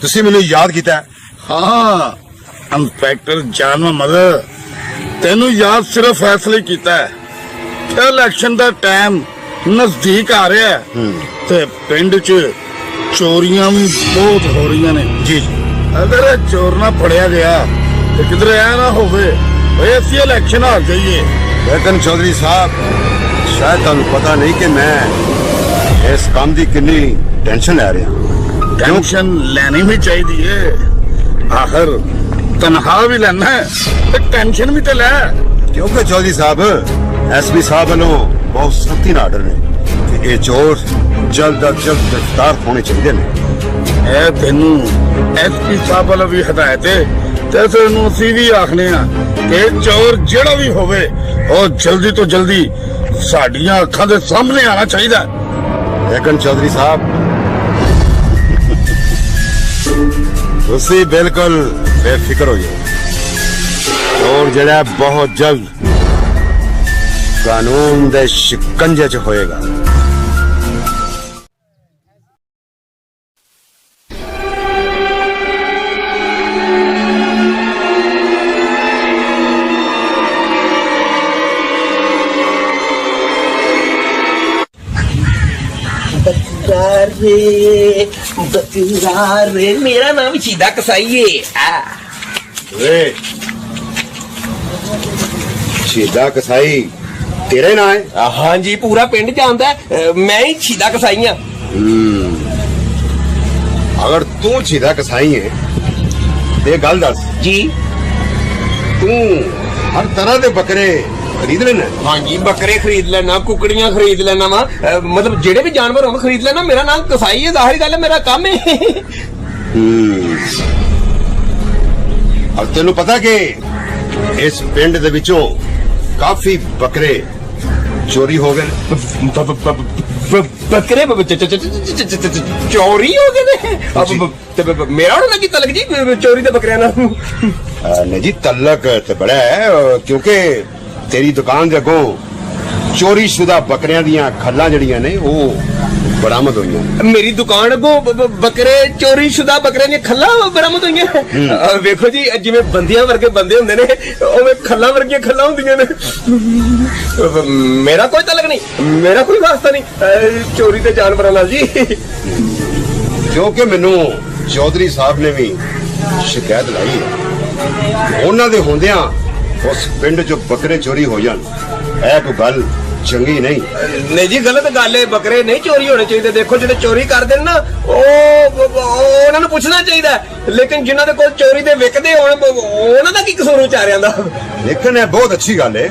ਤੁਸੀਂ ਮੈਨੂੰ ਯਾਦ ਕੀਤਾ? ਹਾਂ ਇੰਸਪੈਕਟਰ ਜਾਨ ਮੁਹੰਮਦ, ਤੈਨੂੰ ਯਾਦ ਸਿਰਫ ਫੈਸਲੇ ਕੀਤਾ ਹੈ। ਇਲੈਕਸ਼ਨ ਦਾ ਟਾਈਮ ਨਜ਼ਦੀਕ ਆ ਰਿਹਾ ਹੈ ਤੇ ਪਿੰਡ 'ਚ ਚੋਰੀਆਂ ਵੀ ਬਹੁਤ ਹੋ ਰਹੀਆਂ ਨੇ ਜੀ। ਅਗਰ ਇਹ ਚੋਰ ਨਾ ਫੜਿਆ ਗਿਆ ਤੇ ਕਿਧਰੇ ਐ ਨਾ ਹੋਵੇ ਓਏ ਅਸੀਂ ਇਲੈਕਸ਼ਨ ਹਾਰ ਜਾਈਏ। ਲੇਕਿਨ ਚੌਧਰੀ ਸਾਹਿਬ, ਸ਼ਾਇਦ ਤੁਹਾਨੂੰ ਪਤਾ ਨਹੀਂ ਕਿ ਮੈਂ ਇਸ ਕੰਮ ਦੀ ਕਿੰਨੀ ਟੈਨਸ਼ਨ ਲੈ ਰਿਹਾ। ਟੈਨਸ਼ਨ ਲੈਣੀ ਵੀ ਚਾਹੀਦੀ ਏ, ਆਖਰ ਤਨਖਾਹ ਵੀ ਲੈਣਾ ਹੈ ਤੇ ਟੈਨਸ਼ਨ ਵੀ ਤੇ ਲੈ। ਕਿਉਂਕਿ ਚੌਧਰੀ ਸਾਹਿਬ ਐਸਪੀ ਸਾਹਿਬ ਵੱਲੋਂ ਬਹੁਤ ਸਖਤੀ ਨਾਲ ਆਰਡਰ ਨੇ ਕਿ ਇਹ ਚੋਰ ਜਲਦ ਤੋਂ ਜਲਦ ਗ੍ਰਿਫਤਾਰ ਹੋਣੇ ਚਾਹੀਦੇ ਨੇ। ਇਹ ਤੈਨੂੰ ਐਸਪੀ ਸਾਹਿਬ ਵੱਲੋਂ ਵੀ ਹਦਾਇਤ ਹੈ ਤੇ ਤੈਨੂੰ ਅਸੀਂ ਵੀ ਆਖਨੇ ਆ ਕਿ ਚੋਰ ਜਿਹੜਾ ਵੀ ਹੋਵੇ ਉਹ ਜਲਦੀ ਤੋਂ ਜਲਦੀ ਸਾਡੀਆਂ ਅੱਖਾਂ ਦੇ ਸਾਹਮਣੇ ਆਣਾ ਚਾਹੀਦਾ। ਲੇਕਿਨ ਚੌਧਰੀ ਸਾਹਿਬ ਤੁਸੀਂ ਬਿਲਕੁਲ ਬੇਫਿਕਰ ਹੋ ਜਾਓ, ਚੋਰ ਜਿਹੜਾ ਬਹੁਤ ਜਲਦ ਕਾਨੂੰਨ ਦੇ ਸ਼ਿਕੰਜੇ 'ਚ ਹੋਏਗਾ। रे मेरा नाम शीदा कसाई है। शीदा कसाई तेरे ना है? हाँ जी, पूरा पिंड जानता है मैं ही शीदा कसाई हाँ। अगर तू शीदा कसाई है ते गल दस जी, तू हर तरह के बकरे खरीद लेना? हाँ जी, बकरे खरीद लेना, कुकड़ियां खरीद लेना वा, मतलब जेड़े भी जानवर हो खरीद लेना। मेरा नाम कसाई है, जाहिर गल है मेरा काम है। और तेनू पता कि इस पिंड दे विचों काफी बकरे चोरी हो गए? बकरे चोरी हो गए? मेरा होना की तलक जी चोरी दे बकरियां ना? नहीं जी, तलक तो बड़ा है क्योंकि तेरी दुकान दे अगों चोरी शुदा बकरियां दियां खल्लां जड़ियां ने वो बरामद हुई। मेरी दुकान अगों बकरे चोरी शुदा बकरियां दियां खल्लां बरामद हुई। वेखो जी, जिवें बंदियां वर्गे बंदे हुंदे ने उवें खल्लां वर्गियां खल्लां हुंदियां ने। मेरा कोई तलक नहीं, मेरा कोई वास्ता नहीं चोरी दे जानवरां नाल जी। क्योंकि मैनू चौधरी साहब ने भी शिकायत लाई है, उन्हां दे होंदियां उस पिंड चो बकरे चोरी हो जान, ऐ कोई गल चंगी नहीं। नहीं जी, गलत गल है, बकरे नहीं चोरी होने चाहिए। देखो जो चोरी करते ना उन्हां नूं पुछना चाहिए, लेकिन जिन्हां दे कोल चोरी दे विकदे होण उन्हां दा की कसूर विचारियां दा। लेकिन यह बहुत अच्छी गल है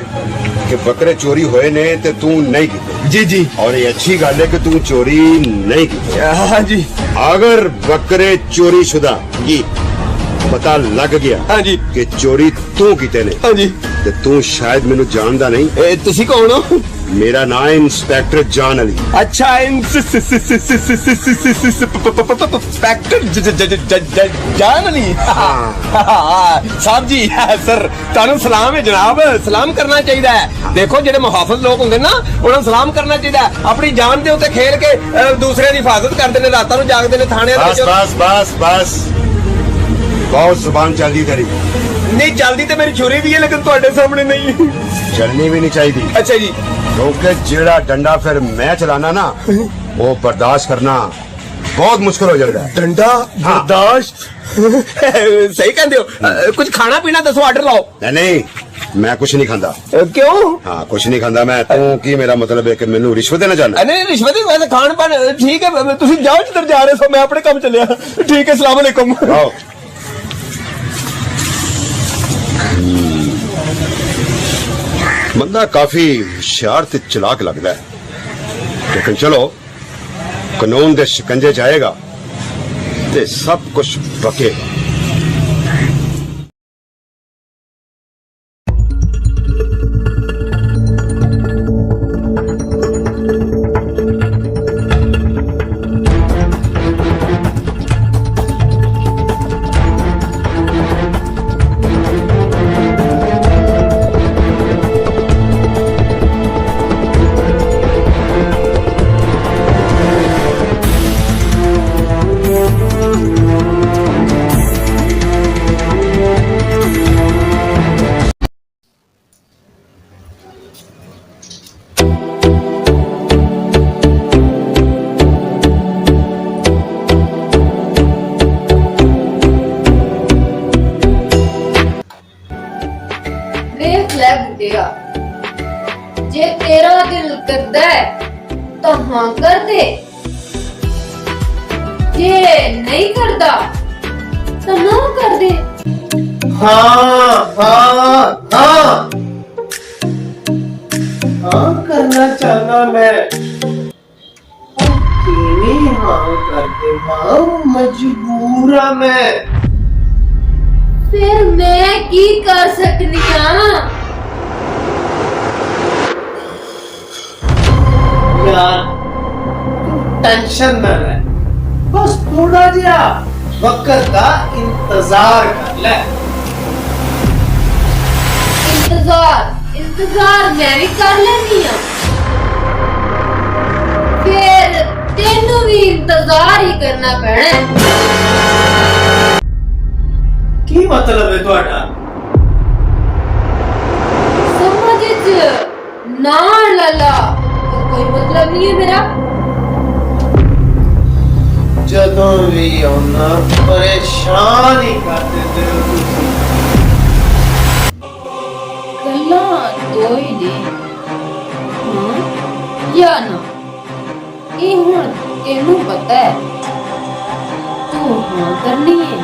कि बकरे चोरी होए ने ते तू नहीं कीते। जी जी, और ये अच्छी गल है कि तू चोरी नहीं कीते। हाँ जी। अगर बकरे चोरी शुदा की पता लग गया हाँ जी कि चोरी तू कीते ने, हाँ जी, ते तू शायद मैनू जानदा नहीं। तुसी कौन हो? मेरा नाम है इंस्पेक्टर जान अली। अच्छा, इंस्पेक्टर जान अली साहब जी। सर तुहानू सलाम है जनाब, सलाम करना चाहिए। देखो जेडे मुहाफिज लोग होंगे ना उन्हें सलाम करना चाहिए। अपनी जान के उत्ते खेल के दूसरे की हिफाजत करते हैं, रातों को जागते हैं थाने। बस बस बस बस, बहुत जुबान चलती तेरी। नहीं चलती तो मेरी छुरी भी है, लेकिन तुम्हारे सामने नहीं चलनी भी नहीं चाहिए। अच्छा जी, क्योंकि जेड़ा डंडा फिर मैं चलाना ना वो बर्दाश्त करना बहुत मुश्किल हो जाता है। डंडा बर्दाश्त? सही कहते हो। कुछ खाना पीना दसो, ऑर्डर लाओ। नहीं, मैं कुछ नहीं खाता। क्यों? हाँ, कुछ नहीं खाता मैं। तू की मेरा मतलब है कि मैनू रिश्वत देना चाहना? नहीं, रिश्वत वैसे खान पान ठीक है। तुम जाओ जिधर जा रहे हो, मैं अपने काम चलिया। ठीक है, सलाम अलैकुम। ਬੰਦਾ ਕਾਫੀ ਹੁਸ਼ਿਆਰ ਤੇ ਚਲਾਕ ਲੱਗਦਾ ਹੈ, ਲੇਕਿਨ ਚਲੋ ਕਾਨੂੰਨ ਦੇ ਸ਼ਿਕੰਜੇ ਜਾਏਗਾ ਤੇ ਸਭ ਕੁਝ ਬਕੇਗਾ। देख ले बुढ़िया, जे तेरा दिल करदा है तो हाँ कर दे, जे नहीं करदा तो ना कर दे। हाँ हाँ हाँ हाँ करना चाहना मैं, किवें हाँ कर दे मां, मजबूर हाँ मैं। फिर मैं की कर सकनी हां? यार तू टेंशन न ले, बस थोड़ा जिहा वक्त का इंतजार कर ले। इंतजार मैं भी कर लेनी हां, फिर तेनू भी इंतजार ही करना पैना है। की मतलब है ਤੁਹਾਡਾ? समझ च ना लला तो कोई मतलब नहीं है मेरा। ਜਦੋਂ ਵੀ ਆਉਣਾ ਪਰੇਸ਼ਾਨ ਹੀ ਕਰ ਦਿੰਦੇ ਹੋ ਤੁਸੀਂ। गल्लां दो ही ने, हाँ या ना, ये हुण तेनू पता है तू हाँ करनी है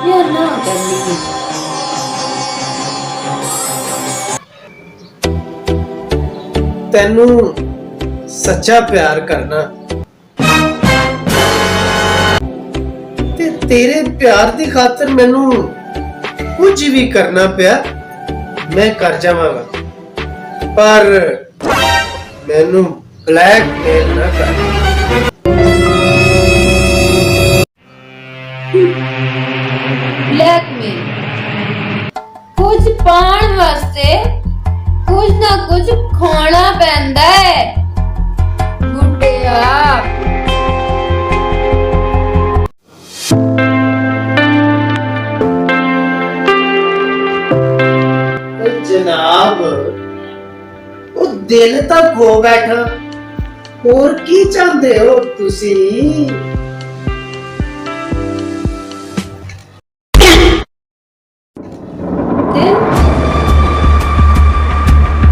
या ना करनी है। ਤੈਨੂੰ ਸੱਚਾ ਪਿਆਰ ਕਰਨਾ ਤੇ ਤੇਰੇ ਪਿਆਰ ਦੀ ਖਾਤਰ ਮੈਨੂੰ ਕੁਝ ਵੀ ਕਰਨਾ ਪਿਆ ਮੈਂ ਕਰ ਜਾਵਾਂਗਾ, ਪਰ ਮੈਨੂੰ ਬਲੈਕਮੇਲ ਨਾ ਕਰ। ब्लैकमेल कुछ पाण वास्ते कुछ ना कुछ खाना पैंदा है गुड्डिया। ਜਨਾਬ ਉਹ ਦਿਲ ਤਾਂ ਖੋ ਬੈਠਾ, ਹੋਰ ਕੀ ਚਾਹੁੰਦੇ ਹੋ ਤੁਸੀਂ? दिल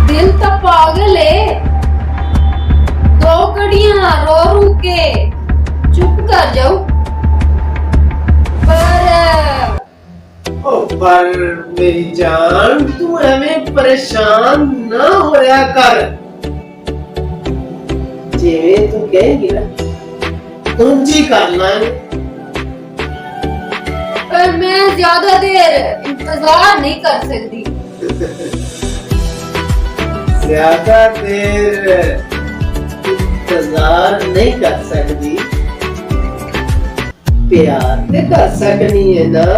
दिल तो पागल है, दो कड़ियां रो रू के चुप कर जाओ, पर पर मेरी जान तू एवें परेशान ना होया कर, जिवें तू कहेगी ना तुझी कर लांगे। पर मैं ज्यादा देर इंतजार नहीं कर सकती। ज्यादा देर इंतजार नहीं कर सकती, प्यार ते कर सकनी है ना।